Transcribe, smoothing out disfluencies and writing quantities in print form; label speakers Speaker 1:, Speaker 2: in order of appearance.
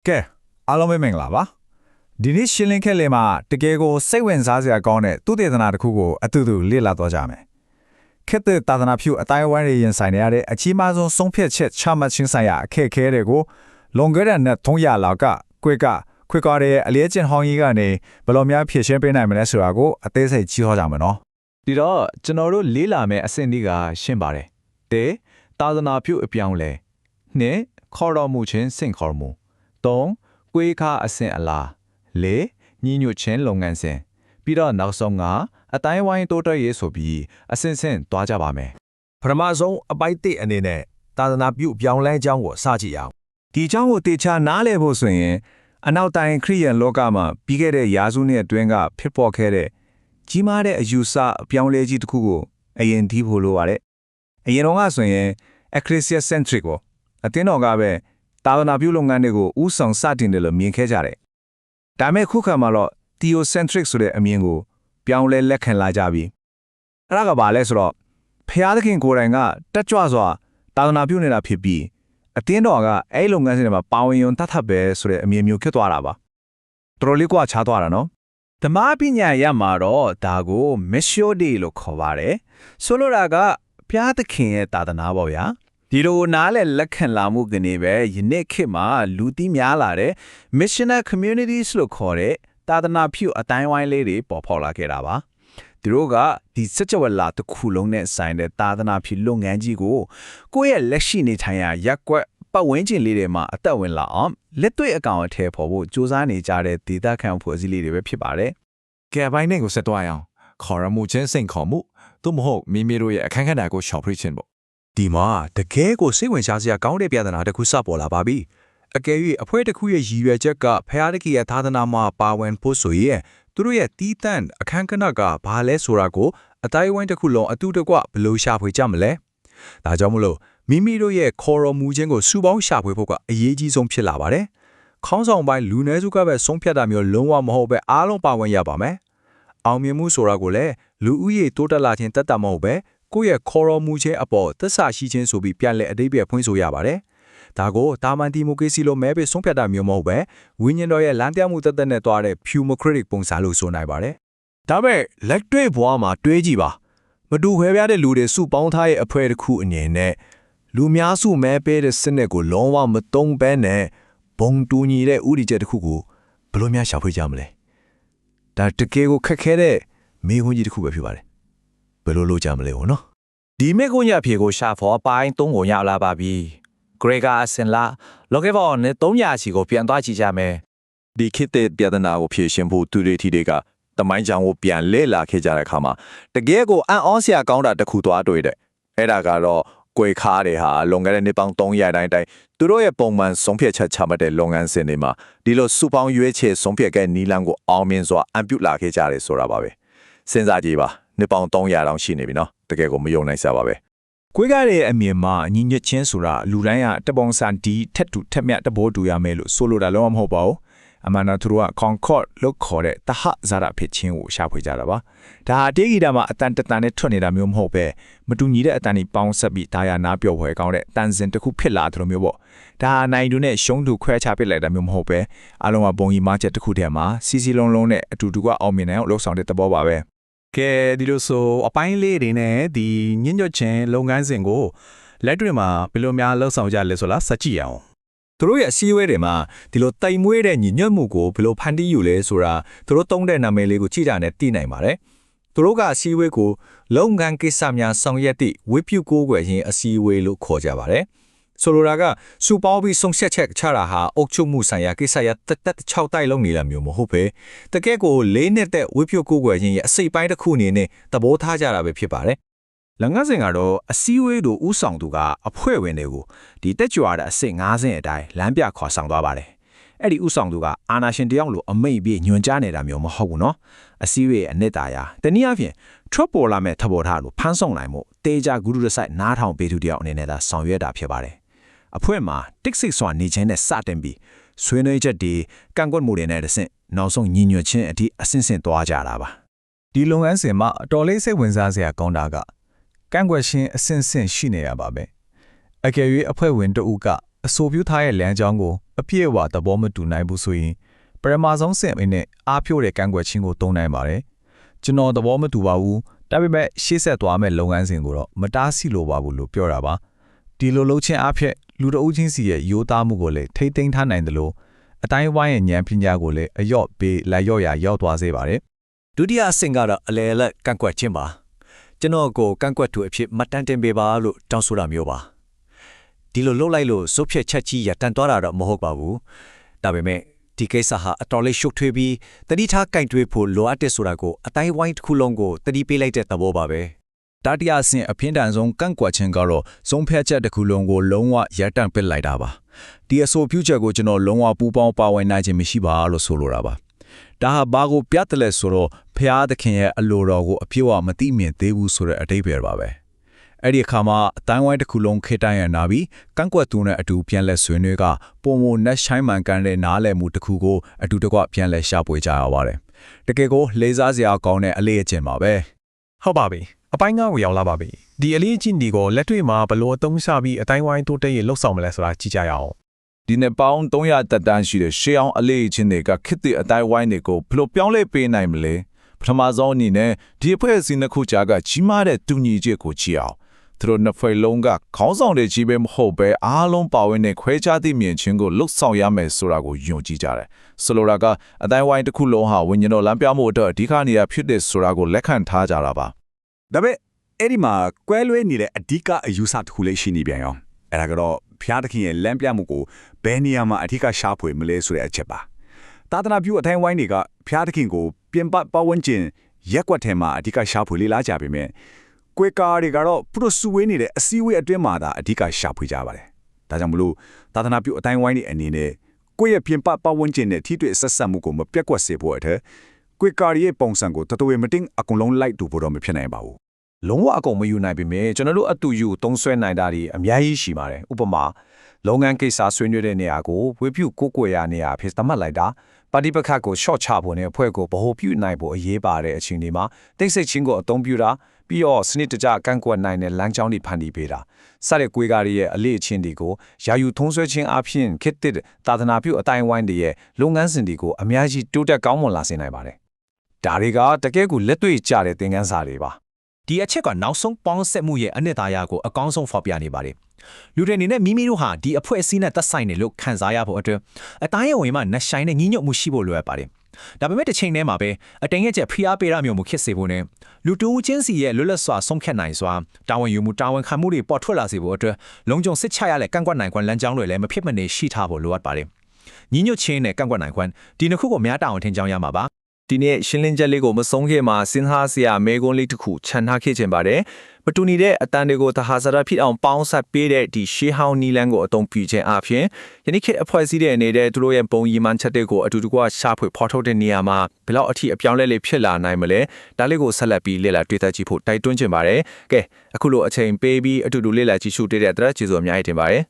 Speaker 1: ကဲအားလုံးပဲမင်္ဂလာပါဒီနေ့ရှင်းလင်းခက်လေးမှာတကယ်ကိုစိတ်ဝင်စားစရာကောင်းတဲ့သူတေသနာတစ်ခုကိုအတူတူလေ့လာတော့ကြမယ်ခက်တဲ့သာသနာပြုအတိုင်းအဝိုင်းတွေရင်ဆိုင်နေရတဲ့အကြီးမားဆုံးဆုံးဖြတ်ချက်ချမှတ်ခြင်းဆိုင်ရာအခက်အခဲတွေကိုလွန်ခဲ့တဲ့နှစ်300လောက်ကခွေကားတဲ့အလေးကျင့်ဟောင်းကြီးကနေဘယ်လိုများဖြည့်ရှင်းပေးနိုင်မလဲဆိုတာကိုအသေးစိတ်ကြီးဟောကြမယ်နော်
Speaker 2: ဒီတော့ကျွန်တော်တို့လေးလာမယ့်အဆင့်ဒီကရှင်းပါတယ်တဲသာသနာပြုအပြောင်းလဲနှစ်ခေါ်တော်မူခြင်းစင့်ခေါ်မှုသုံးကွေးခါအဆင့်အလားလေးညီညွတ်ခြင်းလုပ်ငန်းစဉ်ပြီးတော့နောက်ဆုံးကအတိုင်းဝိုင်းတိုးတက်ရေးဆိုပြီးအဆင့်ဆင့်သွားကြပါမယ်
Speaker 3: ပထမဆုံးအပိုက်တစ်အနေနဲ့သာသနာပြုပြောင်းလဲကြောင်းကိုစကြည့်အောင်
Speaker 1: ဒီအကြောင်းကိုတေချာနားလည်ဖို့ဆိုရင်အနောက်တိုင်းခရိယန်လောကမှာပြီးခဲ့တဲ့ရာစုနှစ်အတွင်းကဖြစ်ပေါ်ခဲ့တဲ့ကြီးမားတဲ့အယူဆအပြောင်းလဲကြီးတစ်ခုကိုအရင်ဒီဖို့လိုပါတယ်အရင်တော့ကဆိုရင် ecclesia-centric ကိုအတင်းတော်ကပဲသာသနာပြုလုပ်ငန်းတွေကိုဥဆောင်စတင်တယ်လို့မြင်ခဲ့ကြတယ်ဒါပေမဲ့ခုခါမှာတော့ theocentric ဆိုတဲ့အမြင်ကိုပြောင်းလဲလက်ခံလာကြပြီအဲ့ဒါကဘာလဲဆိုတော့ဖျားသခင်ကိုယ်တိုင်ကတက်ကြွစွာသာသနာပြုနေတာဖြစ်ပြီးအတင်းတော်ကအဲ့လုပ်ငန်းစဉ်တွေမှာပါဝင်ရုံတတ်ပဲဆိုတဲ့အမြင်မျိုးဖြစ်သွားတာပါတော်တော်လေးကွာခြားသွားတာနော်ဓ
Speaker 3: မ္မပညာရမှာတော့ဒါကို Missio Dei လို့ခေါ်ပါတယ်ဆိုလိုတာကဘုရားသခင်ရဲ့သာသနာပေါ့ဗျာဒီလိုနားလည်လက်ခံလာမှုကနေပဲယနေ့ခေတ်မှာလူသိများလာတဲ့ missional communities လို့ခေါ်တဲ့သာသနာပြုအတိုင်းဝိုင်းလေးတွေပေါ်ပေါက်လာခဲ့တာပါသူတို့ကဒီစကြဝဠာတစ်ခုလုံးနဲ့ဆိုင်တဲ့သာသနာပြုလုပ်ငန်းကြီးကိုကိုယ့်ရဲ့လက်ရှိနေထိုင်ရာရက်ကွက်ပတ်ဝန်းကျင်လေးတွေမှာအသက်ဝင်လာအောင်လက်တွေ့အကောင်အထည်ဖော်ဖို့စူးစမ်းနေကြတဲ့ဒေသခံဖွဲ့စည်းလေးတွေပဲဖြစ်ပါတယ်
Speaker 2: ကဲဘိုင်းနဲ့ကိုဆက်သွားအောင်ခေါ်ရမှုချင်းစိန်ခေါ်မှုသို့မဟုတ်မိမိတို့ရဲ့အခန်းကဏ္ဍကိုရှောင်ပြခြင်းပေါ့ဒ
Speaker 3: ီမှာတကယ်ကိုစိတ်ဝင်စားစရာကောင်းတဲ့ပြဿနာတစ်ခုစပေါ်လာပါပြီအကယ်၍အဖွဲ့တစ်ခုရဲ့ရည်ရွယ်ချက်ကဖျားတကီရဲ့သာသနာမှာပါဝင်ဖို့ဆိုရင်သူတို့ရဲ့တီးတန့်အခန်းကဏ္ဍကဘာလဲဆိုတာကိုအတိုင်းဝိုင်းတစ်ခုလုံးအတူတကွဘယ်လိုရှာဖွေကြမလဲဒါကြောင့်မလို့မိမိတို့ရဲ့ခေါ်တော်မူခြင်းကိုစုပေါင်းရှာဖွေဖို့ကအရေးကြီးဆုံးဖြစ်လာပါတယ်ခေါင်းဆောင်ပိုင်းလူနည်းစုကပဲဆုံးဖြတ်တာမျိုးလုံးဝမဟုတ်ပဲအားလုံးပါဝင်ရပါမယ်အောင်မြင်မှုဆိုတာကိုလည်းလူဦးရေတိုးတက်လာခြင်းတက်တာမဟုတ်ပဲကိုယ့်ရဲ့ခေါ်တော်မူခြင်းအပေါ်သစ္စာရှိခြင်းဆိုပြီးပြန်လည်အတိတ်ပဲဖွင့်ဆိုရပါတယ်ဒါကိုတာမန်ဒီမိုကရေစီလိုမဲပေးဆုံးဖြတ်တာမျိုးမဟုတ်ပဲဝိညာဉ်တော်ရဲ့လမ်းပြမှုတက်နဲ့တွားတဲ့ Democratic ပုံစံလို့ဆိုနိုင်ပါတယ်ဒါပေမဲ့လက်တွေ့ဘဝမှာတွေးကြည့်ပါမတူခွဲပြားတဲ့လူတွေစုပေါင်းထားရဲ့အဖွဲ့တစ်ခုအနေနဲ့လူများစုမဲပေးတဲ့စနစ်ကိုလုံးဝမတုံးပဲနဲ့ဘုံတူညီတဲ့ဥတီချက်တစ်ခုကိုဘယ်လိုများရှာဖွေကြမလဲဒါတကယ်ကိုခက်ခဲတဲ့မေးခွန်းကြီးတစ်ခုပဲဖြစ်ပါတယ်ဘယ်လိုလုပ်ကြမလဲဟောနော်ဒ
Speaker 4: ီမေကွန်ရဖြေကိုရှာဖို့အပိုင်း3ကိုရောက်လာပါပြီဂရေဂါအစင်လာလောကေဘောနဲ့300ချီကိုပြန်သွားကြည့်ကြမယ်
Speaker 5: ဒီခေတ်တဲ့ပြဿနာကိုဖြေရှင်းဖို့သူတွေထီတွေကတမိုင်းချောင်ကိုပြန်လဲလာခဲ့ကြတဲ့အခါမှာတကယ်ကိုအံ့ဩစရာကောင်းတာတစ်ခုသွားတွေ့တယ်အဲ့ဒါကတော့ကွေခါတွေဟာလွန်ခဲ့တဲ့နှစ်ပေါင်း300တိုင်းသူတို့ရဲ့ပုံမှန်ဆုံးဖြတ်ချက်ချမှတ်တဲ့လုပ်ငန်းစဉ်တွေမှာဒီလိုစုပေါင်းရွေးချယ်ဆုံးဖြတ်ခဲ့နီလန်းကိုအောင်မြင်စွာအံပြုလာခဲ့ကြတယ်ဆိုတာပါပဲစဉ်းစားကြည့်ပါနှစ်ပေါင်း300တောင်ရှိနေပြီနော်တကယ်ကိုမယုံနိုင်စရာပါပဲ
Speaker 1: ကွေးကားရဲ့အမြင်မှာညီညွတ်ခြင်းဆိုတာလူတိုင်းကတပုံစံဒီထက်တူထက်မြတ်တဘောတူရမယ်လို့ဆိုလိုတာလုံးဝမဟုတ်ပါဘူးအမှန်တော့သူတို့က Concord လို့ခေါ်တဲ့တဟဇာရဖြစ်ခြင်းကိုရှာဖွေကြတာပါဒါဟာတေးဂီတာမှာအတန်တန်နဲ့ထွက်နေတာမျိုးမဟုတ်ပဲမတူညီတဲ့အတန်တွေပေါင်းဆက်ပြီးဒါရနာပြော့ဖွယ်ကောင်းတဲ့တန်စင်တစ်ခုဖြစ်လာတယ်လို့မျိုးပေါ့ဒါဟာနိုင်တူနဲ့ရှုံးတူခွဲခြားပစ်လိုက်တာမျိုးမဟုတ်ပဲအလုံးကဘုံကြီးမချက်တစ်ခုတည်းမှာစီစီလုံးလုံးနဲ့အတူတူကအောင်မြင်နိုင်အောင်လှုပ်ဆောင်တဲ့သဘောပါပဲက
Speaker 3: ဲဒီလိုဆိုအပိုင်းလေးတွေနဲ့ဒီညညွတ်ခြင်းလုပ်ငန်းစဉ်ကိုလက်တွေ့မှာဘယ်လိုများလှုပ်ဆောင်ကြလဲဆိုလားစကြည့်အောင်
Speaker 1: သူတို့ရဲ့အစည်းအဝေးတွေမှာဒီလိုတိုင်မွေးတဲ့ညီညွတ်မှုကိုဘယ်လိုဖန်တီးယူလဲဆိုတာသူတို့တုံးတဲ့နာမည်လေးကိုကြည့်ကြနဲ့သိနိုင်ပါတယ်သူတို့ကအစည်းအဝေးကိုလုပ်ငန်းကိစ္စများဆောင်ရွက်သည့်ဝိပုကိုးကွယ်ခြင်းအစည်းအဝေးလို့ခေါ်ကြပါတယ်ဆိုလိုတာကစူပေါင်းပြီးဆုံးဖြတ်ချက်ချတာဟာအုပ်ချုပ်မှုဆိုင်ရာကိစ္စရပ်တက်6တိုက်လုံးနေလာမျိုးမဟုတ်ပဲတကယ်ကို၄နှစ်တဲ့ဝိပုကိုးကွယ်ခြင်းရဲ့အစိပ်ပိုင်းတစ်ခုအနေနဲ့သဘောထားကြတာပဲဖြစ်ပါတယ်
Speaker 3: လုပ်ငန်းစဉ်ကတော့အစည်းအဝေးတို့ဥဆောင်သူကအဖွဲ့ဝင်တွေကိုဒီတက်ကြွတဲ့အဆင့်5ဆင့်အတိုင်းလမ်းပြခေါ်ဆောင်သွားပါတယ်အဲ့ဒီဥဆောင်သူကအာနာရှင်တယောက်လိုအမိတ်ပြညွှန်ကြားနေတာမျိုးမဟုတ်ဘူးနော်အစည်းအဝေးအနှစ်သာရတနည်းအားဖြင့်ထွက်ပေါ်လာမဲ့သဘောထားလို့ဖန်ဆောင်နိုင်မှုတေးကြဂုရုရဆိုင်နားထောင်ပေးသူတယောက်အနေနဲ့သာဆောင်ရွက်တာဖြစ်ပါတယ်အဖွဲ့မှာတစ်စိတ်စွာနေခြင်းနဲ့စတင်ပြီးဆွေးနွေးချက်တွေကန့်ကွက်မှုတွေနဲ့တဆင့်နောက်ဆုံးညီညွတ်ခြင်းအထိအဆင့်ဆင့်သွားကြတာပါ
Speaker 1: ဒီလုပ်ငန်းစဉ်မှာအတော်လေးစိတ်ဝင်စားစရာကောင်းတာကကန့်ကွက်ခြင်းအဆင့်ဆင့်ရှိနေရပါပဲအကယ်၍အဖွဲ့ဝင်တို့က
Speaker 2: အဆိုပြုထားတဲ့လမ်းကြောင်းကိုအပြည့်အဝသဘောမတူနိုင်ဘူးဆိုရင်ပရမဆုံးစင်အင်းနဲ့အားဖြိုးတဲ့ကန့်ကွက်ခြင်းကိုသုံးနိုင်ပါတယ်ကျွန်တော်သဘောမတူပါဘူးဒါပေမဲ့ရှေ့ဆက်သွားမဲ့လုပ်ငန်းစဉ်ကိုတော့မတားဆီးလိုပါဘူးလို့ပြောတာပါဒီလိုလှုပ်ခြင်းအဖြစ်လူတအုပ်ချင်းစီရဲ့ရိုးသားမှုကိုလည်းထိမ့်သိမ်းထားနိုင်တယ်လို့အတိုင်းဝိုင်းရဲ့ဉာဏ်ပညာကိုလည်းအယော့ပေးလိုက်ရော့ရာရောက်သွားစေပါတယ်
Speaker 6: ဒုတိယအဆင့်ကတော့အလဲအလက်ကန့်ကွက်ခြင်းပါကျွန်တော်ကိုကန့်ကွက်သူအဖြစ်မှတ်တမ်းတင်ပေးပါလို့တောင်းဆိုတာမျိုးပါဒီလိုလုပ်လိုက်လို့စုပ်ဖြတ်ချက်ကြီးရတန်သွားတာတော့မဟုတ်ပါဘူးဒါပေမဲ့ဒီကိစ္စဟာအတော်လေးရှုပ်ထွေးပြီးတတိထားကင်တွေးဖို့လိုအပ်တဲ့ဆိုတာကိုအတိုင်းဝိုင်းတစ်ခုလုံးကိုတတိပေးလိုက်တဲ့သဘောပါပဲ
Speaker 2: တတိယအဆင့်အပြင်းထန်ဆုံးကန့်ကွက်ခြင်းကတော့ဆုံးဖြတ်ချက်တစ်ခုလုံးကိုလုံးဝရပ်တန့်ပစ်လိုက်တာပါဒီအဆိုပြုချက်ကိုကျွန်တော်လုံးဝပူပေါင်းပါဝင်နိုင်ခြင်းမရှိပါလို့ဆိုလိုတာပါဒါဟာဘာကိုပြတ်တယ်လဲဆိုတော့ဖျားသခင်ရဲ့အလိုတော်ကိုအပြည့်အဝမသိမြင်သေးဘူးဆိုတဲ့အဓိပ္ပာယ်ပါပဲအဲ့ဒီအခါမှာအတိုင်းဝိုင်းတစ်ခုလုံးခေတ္တရနာပြီးကန့်ကွက်သူနဲ့အတူပြန်လဲဆွေးနွေးကပုံမနဲ့ဆိုင်မှန်ကန်တဲ့နားလည်မှုတစ်ခုကိုအတူတကွပြန်လဲရှာပွေကြရပါတယ်တကယ်ကိုလေးစားစရာကောင်းတဲ့အလေးအကျင့်ပါပဲ
Speaker 7: ဟုတ်ပါပြီအပိုင်း9ကိုရောက်လာပါပြီဒီအလေးအကျင့်တွေကိုလက်တွေ့မှာဘလို့အသုံးချပြီးအတိုင်းဝိုင်းတိုးတက်ရေးလှုပ်ဆောင်မလဲဆိုတာကြည့်ကြရအောင်
Speaker 5: ဒီနေ့ပေါင်း300တက်တန်းရှိတဲ့ရှေးအောင်အလေးချင်းတွေကခစ်တဲ့အတိုင်းဝိုင်းတွေကိုဘယ်လိုပြောင်းလဲပေးနိုင်မလဲပထမဆုံးအနေနဲ့ဒီအဖွဲ့အစည်းနှစ်ခုကြားကကြီးမားတဲ့တူညီချက်ကိုကြည့်အောင်သူတို့နှစ်ဖွဲ့လုံးကခေါင်းဆောင်တွေကြီးပဲမဟုတ်ပဲအားလုံးပါဝင်တဲ့ခွဲခြားသည့်မြင်ချင်းကိုလှုပ်ဆောင်ရမယ်ဆိုတာကိုယုံကြည်ကြတယ်ဆိုလိုတာကအတိုင်းဝိုင်းတစ်ခုလုံးဟာဝိညာဉ်တော်လမ်းပြမှုအတွက်အဓိကနေရာဖြစ်တဲ့ဆိုတာကိုလက်ခံထားကြတာပါ
Speaker 3: ဒါပေမဲ့အဲ့ဒီမှာကွဲလွဲနေတဲ့အဓိကအယူဆတစ်ခုလေးရှိနေပြန်ရောအဲ့ဒါကတော့ဖျားသခင်ရဲ့လမ်းပြမှုကိုဘယ်နေရာမှာအဓိကရှာဖွေမလဲဆိုတဲ့အချက်ပါသာသနာပြုအတိုင်းဝိုင်းတွေကဖျားသခင်ကိုပြင်ပပတ်ဝန်းကျင်ရက်ကွက်ထဲမှာအဓိကရှာဖွေလေ့လာကြပေမဲ့ကွဲကားတွေကတော့သူတို့စုဝေးနေတဲ့အစည်းအဝေးအတွင်းမှာသာအဓိကရှာဖွေကြပါတယ်ဒါကြောင့်မလို့သာသနာပြုအတိုင်းဝိုင်းတွေအနေနဲ့ကိုယ့်ရဲ့ပြင်ပပတ်ဝန်းကျင်နဲ့ထိတွေ့ဆက်ဆက်မှုကိုမပြတ်ကွက်စေဖို့အတွက်ကွဲကားရဲ့ပုံစံကိုတတော်ဝေမတင်အကုန်လုံးလိုက်တူဖို့တော့မဖြစ်နိုင်ပါဘူး
Speaker 4: လုံးဝအကုန်မယူနိုင်ပေမဲ့ကျွန်တော်တို့အတူယူသုံးဆွဲနိုင်တာတွေအများကြီးရှိပါတယ်ဥပမာလုပ်ငန်းကိစ္စဆွေးနွေးတဲ့နေရာကိုဝေပြုကိုကိုွယ်ရနေရာဖြစ်သတ်မှတ်လိုက်တာပါတီပခတ်ကို short ချဖို့နဲ့အဖွဲ့ကိုဗဟိုပြုနိုင်ဖို့အရေးပါတဲ့အချိန်တွေမှာတိတ်ဆိတ်ချင်းကိုအသုံးပြုတာပြီးတော့စနစ်တကျကန့်ကွက်နိုင်တဲ့လမ်းကြောင်းတွေဖန်တီးပေးတာစတဲ့ကွေးကားရဲ့အလေးအချင်းတွေကိုယာယူထုံးဆွဲခြင်းအပြင်ခစ်တစ်သာသနာပြုအတိုင်းဝိုင်းတွေရဲ့လုပ်ငန်းစဉ်တွေကိုအများကြီးတိုးတက်ကောင်းမွန်လာစေနိုင်ပါတယ်ဒါတွေကတကယ့်ကိုလက်တွေ့ကျတဲ့သင်ခန်းစာတွေပါဒီအချက်ကနောက်ဆုံးပေါင်းဆက်မှုရဲ့အနှစ်သာရကိုအကောင်းဆုံးဖော်ပြနေပါတယ်လူတွေအနေနဲ့မိမိတို့ဟာဒီအဖွဲ့အစည်းနဲ့သက်ဆိုင်တယ်လို့ခံစားရဖို့အတွက်အတိုင်းအဝင်မှာနှဆိုင်တဲ့ညီညွတ်မှုရှိဖို့လိုအပ်ပါတယ်ဒါပေမဲ့တစ်ချိန်တည်းမှာပဲအတိမ်ရဲ့ချက်ဖိအားပေးရမျိုးမှုဖြစ်စေဖို့နဲ့လူတူချင်းစီရဲ့လွတ်လပ်စွာဆုံးဖြတ်နိုင်စွာတာဝန်ယူမှုတာဝန်ခံမှုတွေပေါ်ထွက်လာစေဖို့အတွက်လုံခြုံစစ်ချရတဲ့ကန့်ကွက်နိုင်ခွင့်လမ်းကြောင်းတွေလည်းမဖြစ်မနေရှိထားဖို့လိုအပ်ပါတယ်ညီညွတ်ခြင်းနဲ့ကန့်ကွက်နိုင်ခွင့်ဒီနှစ်ခုကိုများတာဝန်ထင်ကြောင်းရမှာပါဒီနေ့ရှင်းလင်းချက်လေးကိုမဆုံးခင်မှာစဉ်းစားစရာမေးခွန်းလေးတစ်ခုခြံထားခဲ့ခြင်းပါတယ်မတူညီတဲ့အတန်တွေကိုသဟာဇာတာဖြစ်အောင်ပေါင်းစပ်ပေးတဲ့ဒီရှေးဟောင်းနီလန်းကိုအသုံးပြုခြင်းအပြင်ယနေ့ခေတ်အဖွဲ့အစည်းတဲ့အနေနဲ့သူတို့ရဲ့ပုံရည်မှန်းချက်တွေကိုအတူတကွရှာဖွေဖော်ထုတ်တဲ့နေရာမှာဘယ်လောက်အထိအပြောင်းလဲလေးဖြစ်လာနိုင်မလဲဒါလေးကိုဆက်လက်ပြီးလေ့လာတွေ့သက်ကြည့်ဖို့တိုက်တွန်းခြင်းပါတယ်ကဲအခုလိုအချိန်ပေးပြီးအတူတူလေ့လာကြည့်ရှုတဲ့အတွက်ကျေးဇူးအများကြီးတင်ပါတယ်